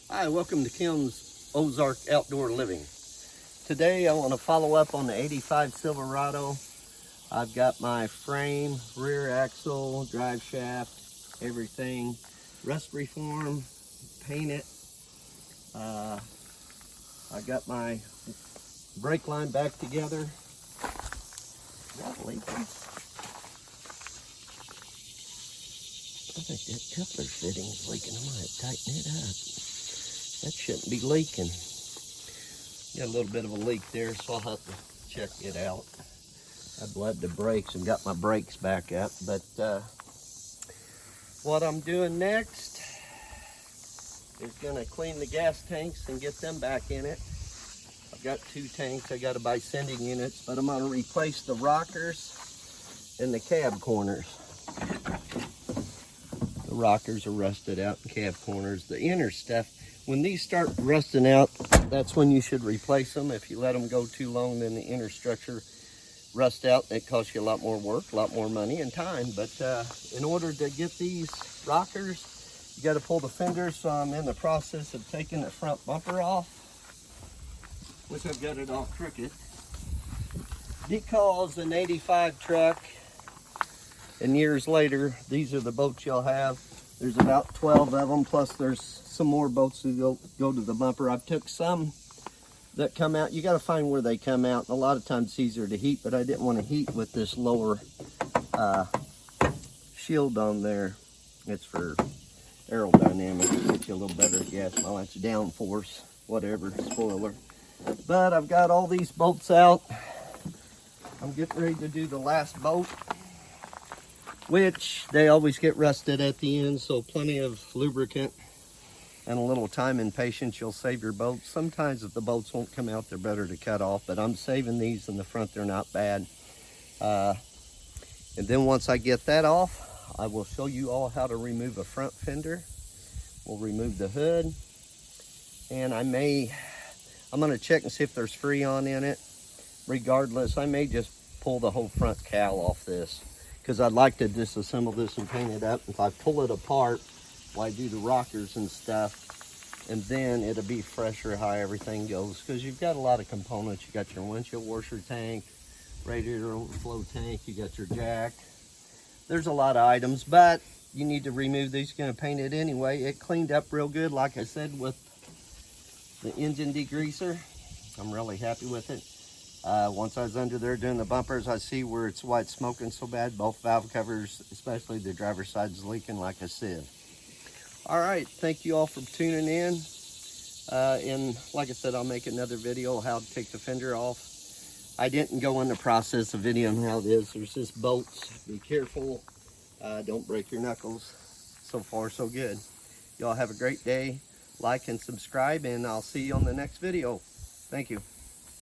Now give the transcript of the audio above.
Hi, welcome to Kim's Ozark Outdoor Living. Today I want to follow up on the 85 Silverado. I've got my frame, rear axle, drive shaft, everything. Rust reform, paint it. I got my brake line back together. Is that leaking? I think that coupler fitting is leaking. I might tighten it up. That shouldn't be leaking. Got a little bit of a leak there, so I'll have to check it out. I bled the brakes and got my brakes back up, but what I'm doing next is gonna clean the gas tanks and get them back in it. I've got 2 tanks. I gotta buy sending units, but I'm gonna replace the rockers and the cab corners. The rockers are rusted out and cab corners. The inner stuff, when these start rusting out, that's when you should replace them. If you let them go too long, then the inner structure rust out. It costs you a lot more work, a lot more money and time. But in order to get these rockers, you got to pull the fenders. So I'm in the process of taking the front bumper off, which I've got it all crooked. Because an 85 truck, and years later, these are the boats you'll have. There's about 12 of them, plus there's some more boats that go to the bumper. I've took some that come out. You got to find where they come out. And a lot of times it's easier to heat, but I didn't want to heat with this lower shield on there. It's for aerodynamics, get you a little better gas mileage, downforce, whatever, spoiler. But I've got all these bolts out. I'm getting ready to do the last bolt, which they always get rusted at the end, so plenty of lubricant and a little time and patience, you'll save your bolts. Sometimes if the bolts won't come out, they're better to cut off, but I'm saving these in the front. They're not bad. And then once I get that off, I will show you all how to remove a front fender. We'll remove the hood, and I'm gonna check and see if there's Freon in it. Regardless, I may just pull the whole front cowl off this, because I'd like to disassemble this and paint it up. If I pull it apart, I do the rockers and stuff, and then it'll be fresher how everything goes, because you've got a lot of components. You got your windshield washer tank, radiator overflow tank, you got your jack. There's a lot of items, but you need to remove these. You're going to paint it anyway. It cleaned up real good, like I said, with the engine degreaser. I'm really happy with it. Once I was under there doing the bumpers, I see why it's smoking so bad. Both valve covers, especially the driver's side, is leaking like a sieve. All right, thank you all for tuning in. And like I said, I'll make another video how to take the fender off. I didn't go in the process of videoing how it is. There's just bolts. Be careful. Don't break your knuckles. So far, so good. Y'all have a great day. Like and subscribe, and I'll see you on the next video. Thank you.